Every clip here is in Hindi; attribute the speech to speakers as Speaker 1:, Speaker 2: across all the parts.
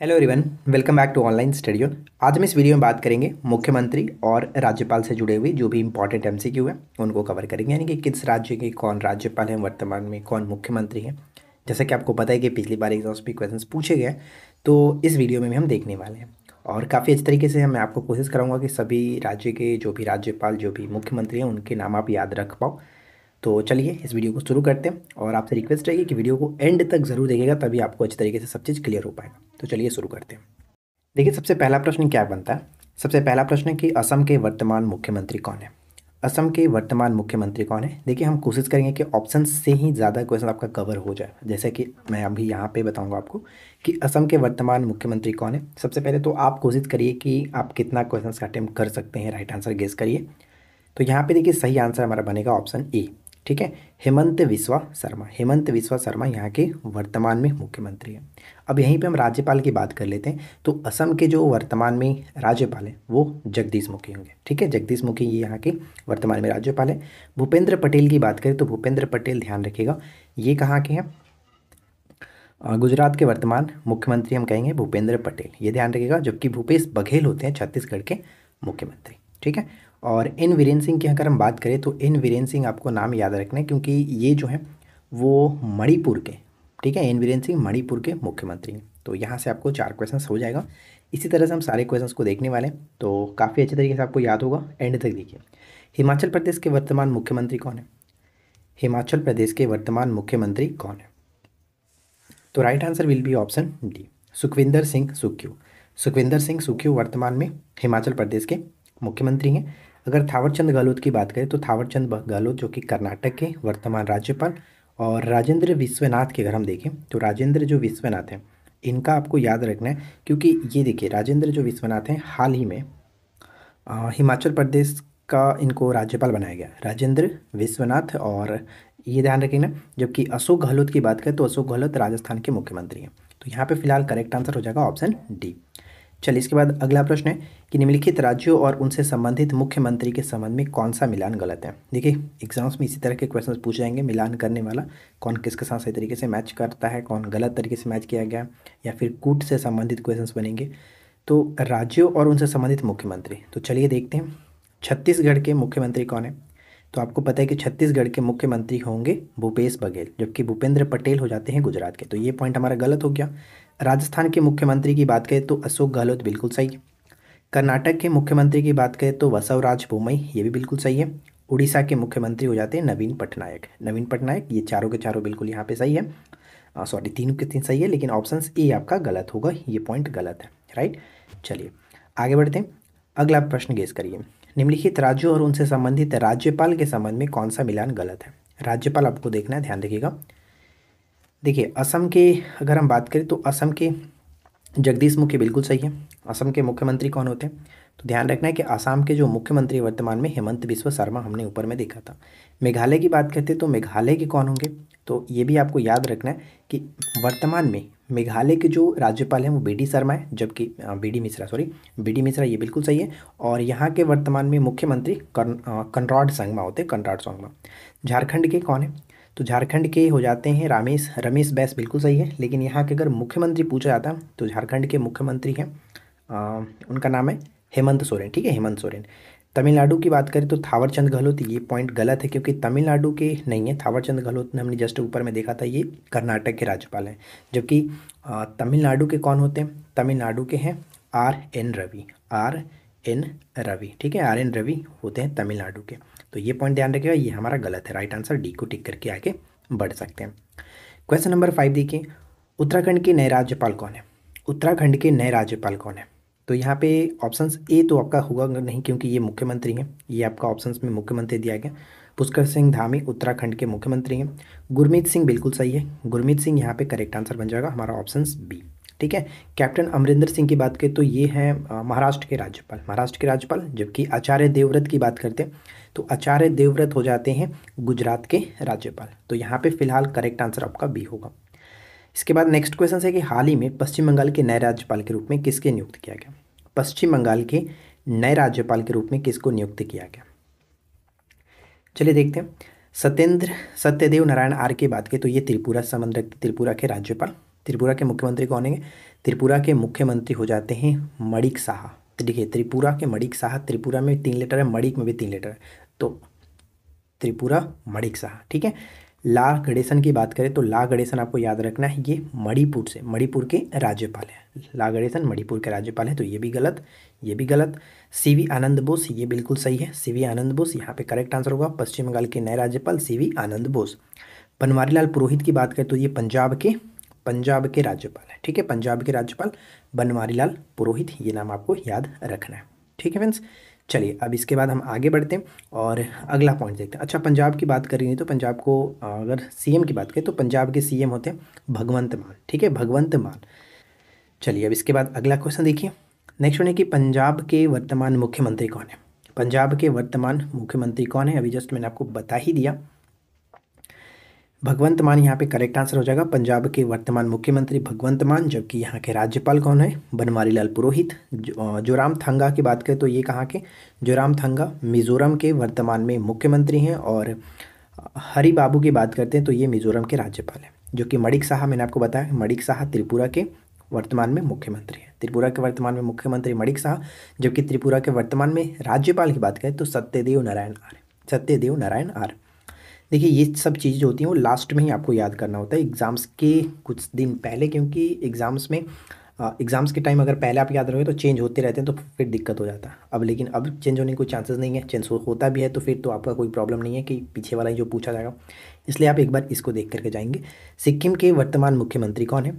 Speaker 1: Hello everyone, welcome back to online study zone. आज हम इस वीडियो में बात करेंगे मुख्यमंत्री और राज्यपाल से जुड़े हुए जो भी इंपॉर्टेंट एमसीक्यू है उनको कवर करेंगे, यानी कि किस राज्य के कौन राज्यपाल हैं, वर्तमान में कौन मुख्यमंत्री हैं। जैसा कि आपको पता है कि पिछली बार एग्जाम्स में क्वेश्चंस पूछे गए, तो इस वीडियो में भी हम देखने वाले हैं और काफ़ी अच्छे तरीके से मैं आपको कोशिश कराऊंगा कि सभी राज्य के जो भी राज्यपाल जो भी मुख्यमंत्री हैं उनके नाम आप याद रख पाओ। तो चलिए इस वीडियो को शुरू करते हैं और आपसे रिक्वेस्ट रहेगी कि वीडियो को एंड तक ज़रूर देखिएगा, तभी आपको अच्छी तरीके से सब चीज़ क्लियर हो पाएगा। तो चलिए शुरू करते हैं। देखिए, सबसे पहला प्रश्न क्या बनता है। सबसे पहला प्रश्न है कि असम के वर्तमान मुख्यमंत्री कौन है। असम के वर्तमान मुख्यमंत्री कौन है। देखिए, हम कोशिश करेंगे कि ऑप्शन से ही ज़्यादा क्वेश्चन आपका कवर हो जाए। जैसे कि मैं अभी यहाँ पे बताऊँगा आपको कि असम के वर्तमान मुख्यमंत्री कौन है। सबसे पहले तो आप कोशिश करिए कि आप कितना क्वेश्चन का अटेम्प्ट कर सकते हैं, राइट आंसर गेस करिए। तो यहाँ पे देखिए सही आंसर हमारा बनेगा ऑप्शन ए। ठीक है, हेमंत बिस्वा शर्मा। हेमंत बिस्वा शर्मा यहाँ के वर्तमान में मुख्यमंत्री हैं। अब यहीं पे हम राज्यपाल की बात कर लेते हैं। तो असम के जो वर्तमान में राज्यपाल हैं वो जगदीश मुखी होंगे। ठीक है, जगदीश मुखी ये यहाँ के वर्तमान में राज्यपाल हैं। भूपेंद्र पटेल की बात करें तो भूपेंद्र पटेल, ध्यान रखिएगा, ये कहाँ के हैं, गुजरात के वर्तमान मुख्यमंत्री हम कहेंगे भूपेंद्र पटेल, ये ध्यान रखिएगा। जबकि भूपेश बघेल होते हैं छत्तीसगढ़ के मुख्यमंत्री। ठीक है, और एन वीरेन सिंह की अगर हम बात करें तो एन वीरेन सिंह आपको नाम याद रखना है, क्योंकि ये जो है वो मणिपुर के, ठीक है, एन वीरेन सिंह मणिपुर के मुख्यमंत्री हैं। तो यहाँ से आपको 4 क्वेश्चन हो जाएगा। इसी तरह से हम सारे क्वेश्चंस को देखने वाले हैं, तो काफ़ी अच्छे तरीके से आपको याद होगा, एंड तक देखिए। हिमाचल प्रदेश के वर्तमान मुख्यमंत्री कौन है। हिमाचल प्रदेश के वर्तमान मुख्यमंत्री कौन है। तो right answer will be option D, Sukhvinder Singh Sukhu. Sukhvinder Singh Sukhu वर्तमान में हिमाचल प्रदेश के मुख्यमंत्री हैं। अगर थावरचंद गहलोत की बात करें तो थावरचंद गहलोत जो कि कर्नाटक के वर्तमान राज्यपाल, और राजेंद्र विश्वनाथ के अगर हम देखें तो राजेंद्र जो विश्वनाथ हैं इनका आपको याद रखना है, क्योंकि ये देखिए राजेंद्र जो विश्वनाथ हैं हाल ही में हिमाचल प्रदेश का इनको राज्यपाल बनाया गया, राजेंद्र विश्वनाथ। और ये ध्यान रखिएगा, जबकि अशोक गहलोत की बात करें तो अशोक गहलोत राजस्थान के मुख्यमंत्री हैं। तो यहाँ पे फिलहाल करेक्ट आंसर हो जाएगा ऑप्शन डी। चलिए इसके बाद अगला प्रश्न है कि निम्नलिखित राज्यों और उनसे संबंधित मुख्यमंत्री के संबंध में कौन सा मिलान गलत है। देखिए एग्जाम्स में इसी तरह के क्वेश्चन पूछे जाएंगे, मिलान करने वाला कौन किसके साथ सही तरीके से मैच करता है, कौन गलत तरीके से मैच किया गया, या फिर कूट से संबंधित क्वेश्चन बनेंगे। तो राज्यों और उनसे संबंधित मुख्यमंत्री, तो चलिए देखते हैं छत्तीसगढ़ के मुख्यमंत्री कौन है। तो आपको पता है कि छत्तीसगढ़ के मुख्यमंत्री होंगे भूपेश बघेल, जबकि भूपेंद्र पटेल हो जाते हैं गुजरात के। तो ये पॉइंट हमारा गलत हो गया। राजस्थान के मुख्यमंत्री की बात करें तो अशोक गहलोत, बिल्कुल सही है। कर्नाटक के मुख्यमंत्री की बात करें तो बसवराज बोम्मई, ये भी बिल्कुल सही है। उड़ीसा के मुख्यमंत्री हो जाते हैं नवीन पटनायक। नवीन पटनायक, ये चारों के चारों बिल्कुल यहाँ पे सही है। सॉरी, तीनों के तीन सही है, लेकिन ऑप्शन ए आपका गलत होगा, ये पॉइंट गलत है, राइट। चलिए आगे बढ़ते हैं। अगला प्रश्न गेस करिए, निम्नलिखित राज्यों और उनसे संबंधित राज्यपाल के संबंध में कौन सा मिलान गलत है। राज्यपाल आपको देखना है, ध्यान रखिएगा। देखिए असम के अगर हम बात करें तो असम के जगदीश मुखी बिल्कुल सही है। असम के मुख्यमंत्री कौन होते हैं, तो ध्यान रखना है कि असम के जो मुख्यमंत्री वर्तमान में हेमंत बिस्वा शर्मा, हमने ऊपर में देखा था। मेघालय की बात करते तो मेघालय के कौन होंगे, तो ये भी आपको याद रखना है कि वर्तमान में मेघालय के जो राज्यपाल हैं वो बीडी शर्मा है, जबकि BD Mishra, sorry BD Mishra, ये बिल्कुल सही है। और यहाँ के वर्तमान में मुख्यमंत्री कनराड संगमा होते हैं, कनराड संगमा। झारखंड के कौन है, तो झारखंड के हो जाते हैं रमेश बैस, बिल्कुल सही है। लेकिन यहाँ के अगर मुख्यमंत्री पूछा जाता है तो झारखंड के मुख्यमंत्री हैं उनका नाम है हेमंत सोरेन। ठीक है, हेमंत सोरेन। तमिलनाडु की बात करें तो थावरचंद गहलोत, ये पॉइंट गलत है क्योंकि तमिलनाडु के नहीं है। थावरचंद गहलोत ने हमने जस्ट ऊपर में देखा था, ये कर्नाटक के राज्यपाल हैं। जबकि तमिलनाडु के कौन होते हैं, तमिलनाडु के हैं R N Ravi, R N Ravi. ठीक है, आर एन रवि होते हैं तमिलनाडु के। तो ये पॉइंट ध्यान रखिएगा, ये हमारा गलत है। राइट आंसर डी को टिक करके आगे बढ़ सकते हैं। क्वेश्चन नंबर 5 देखिए, उत्तराखंड के नए राज्यपाल कौन है। उत्तराखंड के नए राज्यपाल कौन है, तो यहाँ पे ऑप्शंस ए तो आपका होगा नहीं, क्योंकि ये मुख्यमंत्री हैं, ये आपका ऑप्शंस में मुख्यमंत्री दिया गया। पुष्कर सिंह धामी उत्तराखंड के मुख्यमंत्री हैं। गुरमीत सिंह बिल्कुल सही है, गुरमीत सिंह यहाँ पे करेक्ट आंसर बन जाएगा हमारा ऑप्शंस बी। ठीक है, कैप्टन अमरिंदर सिंह की बात करें तो ये हैं महाराष्ट्र के राज्यपाल, महाराष्ट्र के राज्यपाल। जबकि आचार्य देवव्रत की बात करते हैं तो आचार्य देवव्रत हो जाते हैं गुजरात के राज्यपाल। तो यहाँ पे फिलहाल करेक्ट आंसर आपका बी होगा। इसके बाद नेक्स्ट क्वेश्चन है कि हाल ही में पश्चिम बंगाल के नए राज्यपाल के रूप में किसके नियुक्त किया गया। पश्चिम बंगाल के नए राज्यपाल के रूप में किसको नियुक्त किया गया, चलिए देखते हैं। सत्यदेव नारायण आर्य की बात करें तो ये त्रिपुरा से संबंध रखते, त्रिपुरा के राज्यपाल। त्रिपुरा के मुख्यमंत्री कौन है? त्रिपुरा के मुख्यमंत्री हो जाते हैं मणिक साहा। तो देखिए त्रिपुरा के मणिक साहा, त्रिपुरा में 3 लेटर है, मणिक में भी 3 लेटर है, तो त्रिपुरा मणिक साहा। ठीक है। ला गणेशन की बात करें तो ला गणेशन आपको याद रखना है, ये मणिपुर से, मणिपुर के राज्यपाल हैं। ला गणेशन मणिपुर के राज्यपाल हैं, तो ये भी गलत, ये भी गलत। सीवी आनंद बोस, ये बिल्कुल सही है, सीवी आनंद बोस यहाँ पे करेक्ट आंसर होगा। पश्चिम बंगाल के नए राज्यपाल सीवी आनंद बोस। बनवारीलाल पुरोहित की बात करें तो ये पंजाब के राज्यपाल हैं। ठीक है, पंजाब के राज्यपाल बनवारीलाल पुरोहित, ये नाम आपको याद रखना है। ठीक है फ्रेंड्स, चलिए अब इसके बाद हम आगे बढ़ते हैं और अगला पॉइंट देखते हैं। अच्छा, पंजाब की बात करेंगे तो पंजाब को अगर सीएम की बात करें तो पंजाब के सीएम होते हैं भगवंत मान। ठीक है, भगवंत मान। चलिए अब इसके बाद अगला क्वेश्चन देखिए। नेक्स्ट वन है कि पंजाब के वर्तमान मुख्यमंत्री कौन है? पंजाब के वर्तमान मुख्यमंत्री कौन है? अभी जस्ट मैंने आपको बता ही दिया, भगवंत मान यहाँ पे करेक्ट आंसर हो जाएगा। पंजाब के वर्तमान मुख्यमंत्री भगवंत मान, जबकि यहाँ के राज्यपाल कौन है? बनवारीलाल पुरोहित। जोराम थंगा की बात करें तो ये कहाँ के? जोराम थंगा मिजोरम के वर्तमान में मुख्यमंत्री हैं। और हरि बाबू की बात करते हैं तो ये मिजोरम के राज्यपाल हैं। जो कि मणिक साहा, मैंने आपको बताया मणिक साहा त्रिपुरा के वर्तमान में मुख्यमंत्री हैं। त्रिपुरा के वर्तमान में मुख्यमंत्री मणिक साहा, जबकि त्रिपुरा के वर्तमान में राज्यपाल की बात करें तो सत्यदेव नारायण आर्य, सत्यदेव नारायण आर्य। देखिए ये सब चीज़ जो होती हैं वो लास्ट में ही आपको याद करना होता है एग्ज़ाम्स के कुछ दिन पहले, क्योंकि एग्ज़ाम्स में एग्ज़ाम्स के टाइम अगर पहले आप याद रहोगे तो चेंज होते रहते हैं, तो फिर दिक्कत हो जाता है। अब लेकिन अब चेंज होने के कोई चांसेस नहीं है, चेंज होता भी है तो फिर तो आपका कोई प्रॉब्लम नहीं है कि पीछे वाला ही जो पूछा जाएगा, इसलिए आप एक बार इसको देख करके जाएंगे। सिक्किम के वर्तमान मुख्यमंत्री कौन है?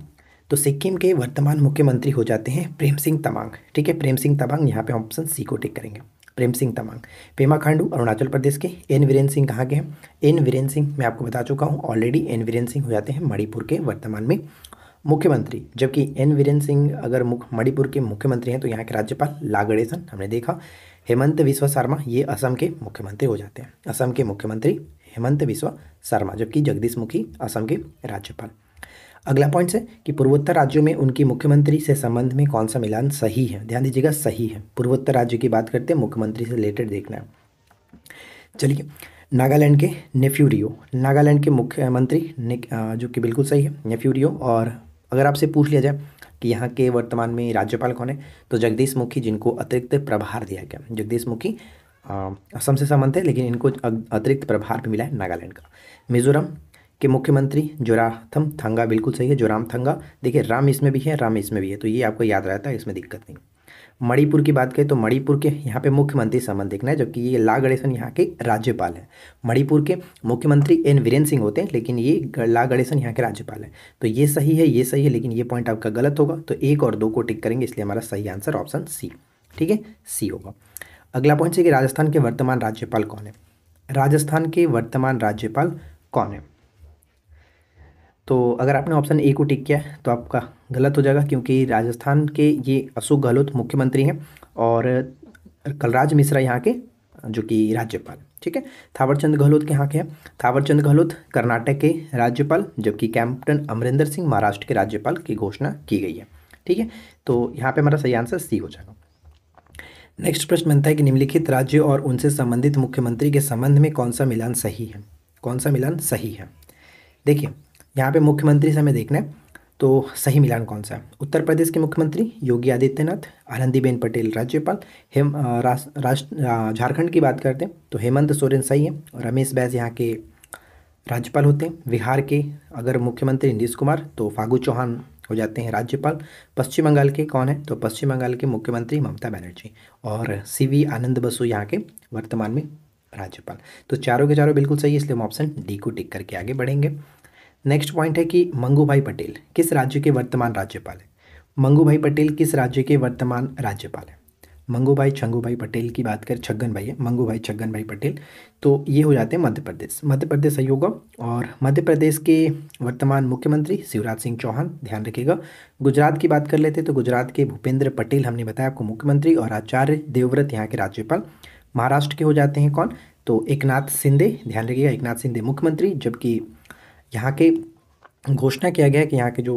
Speaker 1: तो सिक्किम के वर्तमान मुख्यमंत्री हो जाते हैं प्रेम सिंह तमांग। ठीक है, प्रेम सिंह तमांग, यहाँ पे ऑप्शन सी को टिक करेंगे, प्रेम सिंह तमांग। पेमा खांडू अरुणाचल प्रदेश के। एन वीरेन सिंह कहाँ के हैं? एन वीरेन सिंह मैं आपको बता चुका हूँ ऑलरेडी, एन वीरेन सिंह हो जाते हैं मणिपुर के वर्तमान में मुख्यमंत्री। जबकि एन वीरेन सिंह अगर मणिपुर के मुख्यमंत्री हैं तो यहाँ के राज्यपाल ला गणेशन हमने देखा। हेमंत बिस्वा शर्मा ये असम के मुख्यमंत्री हो जाते हैं, असम के मुख्यमंत्री हेमंत बिस्वा शर्मा, जबकि जगदीश मुखी असम के राज्यपाल। अगला पॉइंट है कि पूर्वोत्तर राज्यों में उनकी मुख्यमंत्री से संबंध में कौन सा मिलान सही है? ध्यान दीजिएगा, सही है। पूर्वोत्तर राज्य की बात करते हैं, मुख्यमंत्री से रिलेटेड देखना है। चलिए, नागालैंड के नेफ्यू, नागालैंड के मुख्यमंत्री जो कि बिल्कुल सही है, नेफ्यू। और अगर आपसे पूछ लिया जाए कि यहाँ के वर्तमान में राज्यपाल कौन है तो जगदीश मुखी, जिनको अतिरिक्त प्रभार दिया गया। जगदीश मुखी असम से संबंध है लेकिन इनको अतिरिक्त प्रभार भी मिला है नागालैंड का। मिजोरम के मुख्यमंत्री जोराम थंगा, बिल्कुल सही है, जोराम थंगा। देखिए राम इसमें भी है, राम इसमें भी है, तो ये आपको याद रहता है, इसमें दिक्कत नहीं। मणिपुर की बात करें तो मणिपुर के यहाँ पे मुख्यमंत्री संबंध देखना है, जबकि ये ला गणेशन यहाँ के राज्यपाल हैं। मणिपुर के मुख्यमंत्री एन वीरेन सिंह होते हैं, लेकिन ये ला गणेशन यहाँ के राज्यपाल हैं। तो ये सही है, ये सही है, लेकिन ये पॉइंट आपका गलत होगा, तो 1 और 2 को टिक करेंगे, इसलिए हमारा सही आंसर ऑप्शन सी। ठीक है, सी होगा। अगला पॉइंट है कि राजस्थान के वर्तमान राज्यपाल कौन है? राजस्थान के वर्तमान राज्यपाल कौन है? तो अगर आपने ऑप्शन ए को टिक किया है तो आपका गलत हो जाएगा, क्योंकि राजस्थान के ये अशोक गहलोत मुख्यमंत्री हैं और कलराज मिश्रा यहाँ के जो कि राज्यपाल। ठीक है, थावरचंद गहलोत के यहाँ के हैं, थावरचंद गहलोत कर्नाटक के राज्यपाल, जबकि कैप्टन अमरिंदर सिंह महाराष्ट्र के राज्यपाल की घोषणा की गई है। ठीक है, तो यहाँ पे हमारा सही आंसर सी हो जाएगा। नेक्स्ट प्रश्न बनता है कि निम्नलिखित राज्य और उनसे संबंधित मुख्यमंत्री के संबंध में कौन सा मिलान सही है? कौन सा मिलान सही है? देखिए यहाँ पे मुख्यमंत्री से हमें देखना है तो सही मिलान कौन सा है। उत्तर प्रदेश के मुख्यमंत्री योगी आदित्यनाथ, आनंदीबेन पटेल राज्यपाल। झारखंड की बात करते हैं तो हेमंत सोरेन सही है, और रमेश बैस यहाँ के राज्यपाल होते हैं। बिहार के अगर मुख्यमंत्री नीतीश कुमार, तो फागू चौहान हो जाते हैं राज्यपाल। पश्चिम बंगाल के कौन है? तो पश्चिम बंगाल के मुख्यमंत्री ममता बनर्जी, और सीवी आनंद बसु यहाँ के वर्तमान में राज्यपाल। तो चारों के चारों बिल्कुल सही है, इसलिए हम ऑप्शन डी को टिक करके आगे बढ़ेंगे। नेक्स्ट पॉइंट है कि मंगूभाई पटेल किस राज्य के वर्तमान राज्यपाल है? मंगूभाई पटेल किस राज्य के वर्तमान राज्यपाल है? मंगूभाई छंगूभाई पटेल की बात करें, छगन भाई है, मंगूभाई छगन भाई पटेल, तो ये हो जाते हैं मध्य प्रदेश। मध्य प्रदेश सही होगा। और मध्य प्रदेश के वर्तमान मुख्यमंत्री शिवराज सिंह चौहान, ध्यान रखिएगा। गुजरात की बात कर लेते तो गुजरात के भूपेंद्र पटेल हमने बताया आपको मुख्यमंत्री, और आचार्य देवव्रत यहाँ के राज्यपाल। महाराष्ट्र के हो जाते हैं कौन? तो एकनाथ शिंदे, ध्यान रखिएगा, एकनाथ शिंदे मुख्यमंत्री, जबकि यहाँ के घोषणा किया गया है कि यहाँ के जो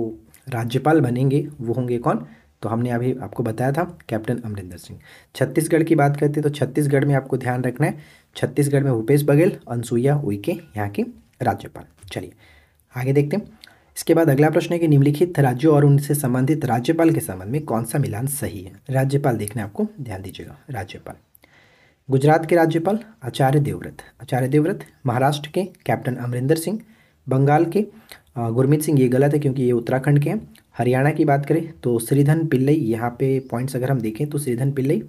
Speaker 1: राज्यपाल बनेंगे वो होंगे कौन? तो हमने अभी आपको बताया था कैप्टन अमरिंदर सिंह। छत्तीसगढ़ की बात करते हैं तो छत्तीसगढ़ में आपको ध्यान रखना है, छत्तीसगढ़ में भूपेश बघेल, अनसुईया उइके यहाँ के राज्यपाल। चलिए आगे देखते हैं। इसके बाद अगला प्रश्न है कि निम्नलिखित राज्यों और उनसे संबंधित राज्यपाल के संबंध में कौन सा मिलान सही है। राज्यपाल देखना है आपको, ध्यान दीजिएगा। राज्यपाल, गुजरात के राज्यपाल आचार्य देवव्रत, आचार्य देवव्रत। महाराष्ट्र के कैप्टन अमरिंदर सिंह। बंगाल के गुरमीत सिंह, ये गलत है क्योंकि ये उत्तराखंड के हैं। हरियाणा की बात करें तो श्रीधन पिल्लई, यहाँ पे पॉइंट्स अगर हम देखें तो श्रीधन पिल्लई,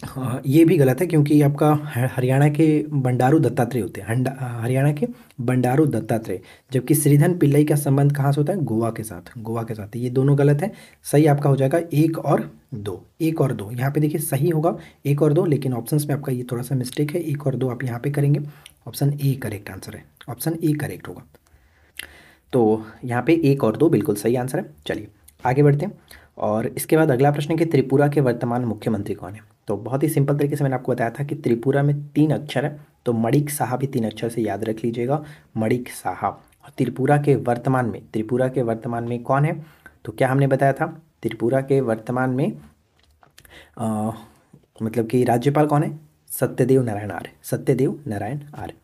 Speaker 1: हाँ ये भी गलत है क्योंकि आपका हरियाणा के बंडारू दत्तात्रेय होते हैं, हरियाणा के बंडारू दत्तात्रेय, जबकि श्रीधन पिल्लई का संबंध कहाँ से होता है, गोवा के साथ, गोवा के साथ। ये दोनों गलत है। सही आपका हो जाएगा एक और दो, एक और दो। यहाँ पे देखिए सही होगा एक और दो, लेकिन ऑप्शंस में आपका ये थोड़ा सा मिस्टेक है। एक और दो आप यहाँ पे करेंगे, ऑप्शन ए करेक्ट आंसर है, ऑप्शन ए करेक्ट होगा। तो यहाँ पे एक और दो बिल्कुल सही आंसर है। चलिए आगे बढ़ते हैं। और इसके बाद अगला प्रश्न है कि त्रिपुरा के वर्तमान मुख्यमंत्री कौन है। तो बहुत ही सिंपल तरीके से मैंने आपको बताया था कि त्रिपुरा में 3 अक्षर है, तो मणिक साहा भी 3 अक्षर से याद रख लीजिएगा, मणिक साहा। और त्रिपुरा के वर्तमान में, त्रिपुरा के वर्तमान में कौन है, तो क्या हमने बताया था, त्रिपुरा के वर्तमान में मतलब कि राज्यपाल कौन है, सत्यदेव नारायण आर्य, सत्यदेव नारायण आर्य।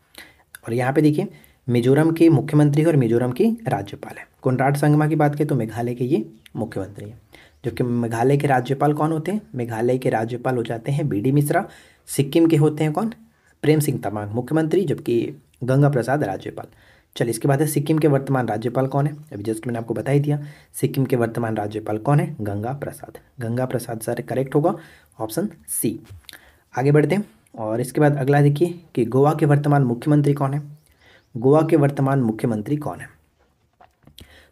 Speaker 1: और यहाँ पे देखिए मिजोरम के मुख्यमंत्री और मिजोरम की राज्यपाल है। कोनराड संगमा की बात करें तो मेघालय के ये मुख्यमंत्री हैं। जबकि मेघालय के राज्यपाल कौन होते हैं, मेघालय के राज्यपाल हो जाते हैं बीडी मिश्रा। सिक्किम के होते हैं कौन, प्रेम सिंह तमांग मुख्यमंत्री, जबकि गंगा प्रसाद राज्यपाल। चलिए इसके बाद है सिक्किम के वर्तमान राज्यपाल कौन है, अभी जस्ट मैंने आपको बता ही दिया। सिक्किम के वर्तमान राज्यपाल कौन है, गंगा प्रसाद, गंगा प्रसाद सर करेक्ट होगा, ऑप्शन सी। आगे बढ़ते हैं। और इसके बाद अगला देखिए कि गोवा के वर्तमान मुख्यमंत्री कौन है, गोवा के वर्तमान मुख्यमंत्री कौन है।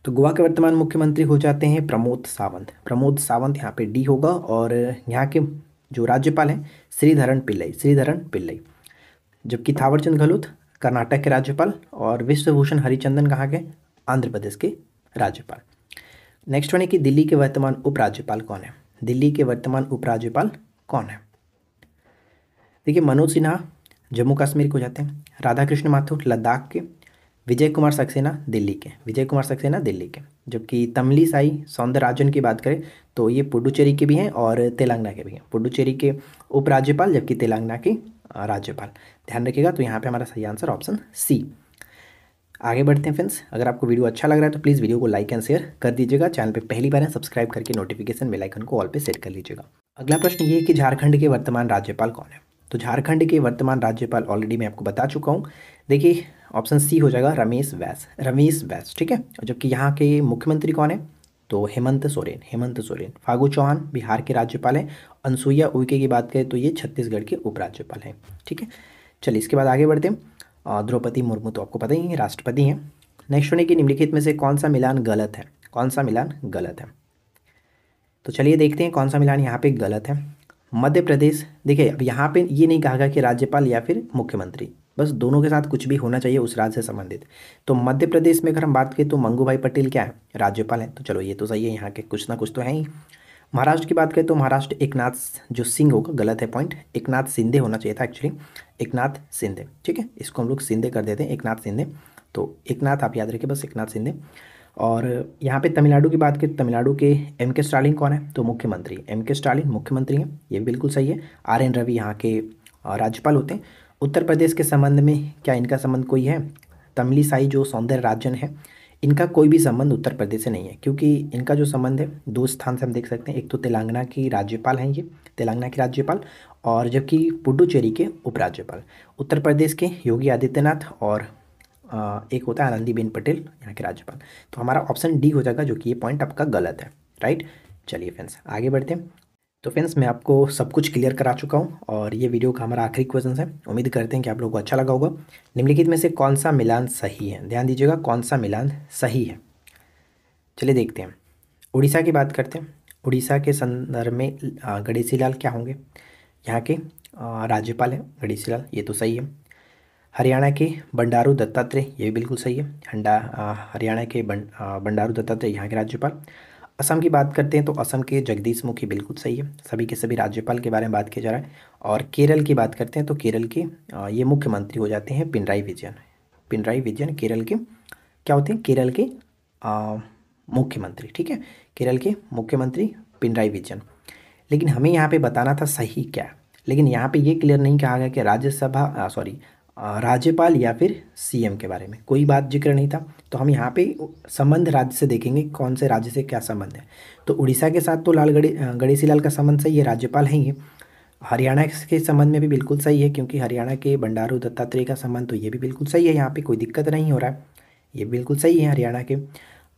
Speaker 1: तो गोवा के वर्तमान मुख्यमंत्री हो जाते हैं प्रमोद सावंत, प्रमोद सावंत यहाँ पे डी होगा। और यहाँ के जो राज्यपाल हैं श्रीधरन पिल्लई, श्रीधरन पिल्लई। जबकि थावरचंद गहलोत कर्नाटक के राज्यपाल, और विश्वभूषण हरिचंदन कहाँ के, आंध्र प्रदेश के राज्यपाल। नेक्स्ट वन है कि दिल्ली के वर्तमान उपराज्यपाल कौन है, दिल्ली के वर्तमान उपराज्यपाल कौन है। देखिए मनोज सिन्हा जम्मू कश्मीर के हो जाते हैं, राधा कृष्ण माथुर लद्दाख के, विजय कुमार सक्सेना दिल्ली के, विजय कुमार सक्सेना दिल्ली के। जबकि तमिलिसाई सौंदरराजन की बात करें तो ये पुडुचेरी के भी हैं और तेलंगाना के भी हैं, पुडुचेरी के उपराज्यपाल जबकि तेलंगाना के राज्यपाल। ध्यान रखिएगा, तो यहाँ पे हमारा सही आंसर ऑप्शन सी। आगे बढ़ते हैं फ्रेंड्स। अगर आपको वीडियो अच्छा लग रहा है तो प्लीज़ वीडियो को लाइक एंड शेयर कर दीजिएगा। चैनल पे पहली बार है सब्सक्राइब करके नोटिफिकेशन बेल आइकन को ऑल पे सेट कर लीजिएगा। अगला प्रश्न ये है कि झारखंड के वर्तमान राज्यपाल कौन है। तो झारखंड के वर्तमान राज्यपाल ऑलरेडी मैं आपको बता चुका हूँ। देखिए ऑप्शन सी हो जाएगा रमेश बैस, रमेश बैस, ठीक है। जबकि यहाँ के मुख्यमंत्री कौन है, तो हेमंत सोरेन, हेमंत सोरेन। फागू चौहान बिहार के राज्यपाल हैं। अनसुईया उइके की बात करें तो ये छत्तीसगढ़ के उपराज्यपाल हैं, ठीक है। चलिए इसके बाद आगे बढ़ते हैं। द्रौपदी मुर्मू तो आपको पता ही है राष्ट्रपति हैं। नेक्स्ट होने की निम्नलिखित में से कौन सा मिलान गलत है, कौन सा मिलान गलत है। तो चलिए देखते हैं कौन सा मिलान यहाँ पे गलत है। मध्य प्रदेश, देखिए अब यहाँ पे ये नहीं कहा गया कि राज्यपाल या फिर मुख्यमंत्री, बस दोनों के साथ कुछ भी होना चाहिए उस राज्य से संबंधित। तो मध्य प्रदेश में अगर हम बात करें तो मंगू भाई पटेल क्या है, राज्यपाल हैं। तो चलो ये तो सही है, यहाँ के कुछ ना कुछ तो है ही। महाराष्ट्र की बात करें तो महाराष्ट्र एकनाथ जो सिंह होगा, गलत है पॉइंट, एकनाथ शिंदे होना चाहिए था एक्चुअली, एकनाथ शिंदे, ठीक है। इसको हम लोग शिंदे कर देते हैं, एकनाथ शिंदे। तो एकनाथ आप याद रखिए बस, एकनाथ शिंदे। और यहाँ पे तमिलनाडु की बात करें, तमिलनाडु के एम के स्टालिन कौन है, तो मुख्यमंत्री, एम के स्टालिन मुख्यमंत्री हैं, ये भी बिल्कुल सही है। आर एन रवि यहाँ के राज्यपाल होते हैं। उत्तर प्रदेश के संबंध में क्या इनका संबंध कोई है, तमिलिसाई जो सौंदरराजन है, इनका कोई भी संबंध उत्तर प्रदेश से नहीं है, क्योंकि इनका जो संबंध है दो स्थान से हम देख सकते हैं। एक तो तेलंगाना की राज्यपाल हैं ये, तेलंगाना के राज्यपाल, और जबकि पुडुचेरी के उपराज्यपाल। उत्तर प्रदेश के योगी आदित्यनाथ, और एक होता है आनंदीबेन पटेल यहाँ के राज्यपाल। तो हमारा ऑप्शन डी हो जाएगा, जो कि ये पॉइंट आपका गलत है, राइट। चलिए फ्रेंड्स आगे बढ़ते हैं। तो फ्रेंड्स मैं आपको सब कुछ क्लियर करा चुका हूँ और ये वीडियो का हमारा आखिरी क्वेश्चन है। उम्मीद करते हैं कि आप लोगों को अच्छा लगा होगा। निम्नलिखित में से कौन सा मिलान सही है, ध्यान दीजिएगा कौन सा मिलान सही है। चलिए देखते हैं। उड़ीसा की बात करते हैं। उड़ीसा के संदर्भ में गणेशी लाल क्या होंगे, यहाँ के राज्यपाल हैं गणेशी लाल, ये तो सही है। हरियाणा के बंडारू दत्तात्रेय, ये भी बिल्कुल सही है। हरियाणा के बंडारू दत्तात्रेय यहाँ के राज्यपाल। असम की बात करते हैं तो असम के जगदीश मुखी बिल्कुल सही है। सभी के सभी राज्यपाल के बारे में बात किया जा रहा है। और केरल की बात करते हैं तो केरल के ये मुख्यमंत्री हो जाते हैं पिनराई विजयन, पिनराई विजयन केरल के क्या होते हैं, केरल के मुख्यमंत्री, ठीक है। केरल के मुख्यमंत्री पिनराई विजयन। लेकिन हमें यहाँ पे बताना था सही क्या है, लेकिन यहाँ पे ये क्लियर नहीं कहा गया कि राज्यसभा राज्यपाल या फिर सीएम के बारे में कोई बात जिक्र नहीं था। तो हम यहाँ पे संबंध राज्य से देखेंगे कौन से राज्य से क्या संबंध है। तो उड़ीसा के साथ तो गणेशी लाल का संबंध सही है, राज्यपाल हैं ये। हरियाणा के संबंध में भी बिल्कुल सही है, क्योंकि हरियाणा के बंडारू दत्तात्रेय का संबंध, तो ये भी बिल्कुल सही है, यहाँ पे कोई दिक्कत नहीं हो रहा है, ये बिल्कुल सही है हरियाणा के।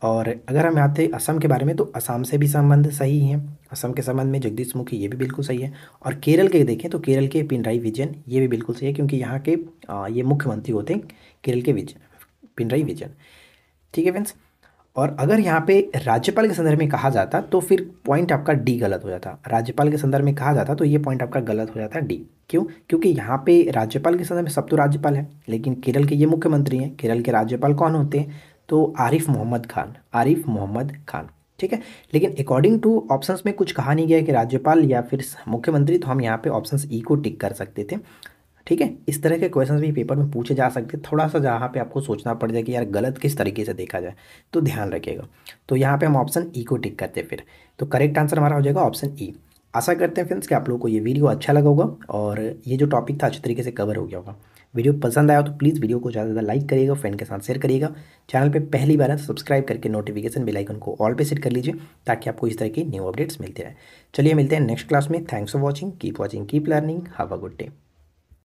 Speaker 1: और अगर हम आते असम के बारे में, तो असम से भी संबंध सही है, असम के संबंध में जगदीश मुखी, ये भी बिल्कुल सही है। और केरल के देखें तो केरल के पिनराई विजयन, ये भी बिल्कुल सही है, क्योंकि यहाँ के ये मुख्यमंत्री होते हैं केरल के पिनराई विजयन। ठीक है फ्रेंड्स। और अगर यहाँ पे राज्यपाल के संदर्भ में कहा जाता तो फिर पॉइंट आपका डी गलत हो जाता। राज्यपाल के संदर्भ में कहा जाता तो ये पॉइंट आपका गलत हो जाता डी। क्यों? क्योंकि यहाँ पे राज्यपाल के संदर्भ में सब तो राज्यपाल है, लेकिन केरल के ये मुख्यमंत्री हैं। केरल के राज्यपाल कौन होते हैं? तो आरिफ मोहम्मद खान, आरिफ मोहम्मद खान। ठीक है। लेकिन अकॉर्डिंग टू ऑप्शंस में कुछ कहा नहीं गया कि राज्यपाल या फिर मुख्यमंत्री, तो हम यहाँ पे ऑप्शंस ई को टिक कर सकते थे। ठीक है। इस तरह के क्वेश्चंस भी पेपर में पूछे जा सकते हैं, थोड़ा सा जहाँ पे आपको सोचना पड़ जाए कि यार गलत किस तरीके से देखा जाए, तो ध्यान रखिएगा। तो यहाँ पे हम ऑप्शन ई को टिक करते हैं फिर। तो करेक्ट आंसर हमारा हो जाएगा ऑप्शन ई। आशा करते हैं फ्रेंड्स कि आप लोगों को ये वीडियो अच्छा लगा होगा और ये जो टॉपिक था अच्छे तरीके से कवर हो गया होगा। वीडियो पसंद आया हो तो प्लीज़ वीडियो को ज़्यादा से ज़्यादा लाइक करिएगा, फ्रेंड के साथ शेयर करिएगा। चैनल पे पहली बार है तो सब्सक्राइब करके नोटिफिकेशन बेल आइकन को ऑल पे सेट कर लीजिए, ताकि आपको इस तरह की न्यू अपडेट्स मिलते रहे। चलिए मिलते हैं नेक्स्ट क्लास में। Thanks for watching, keep keep learning, have a good day.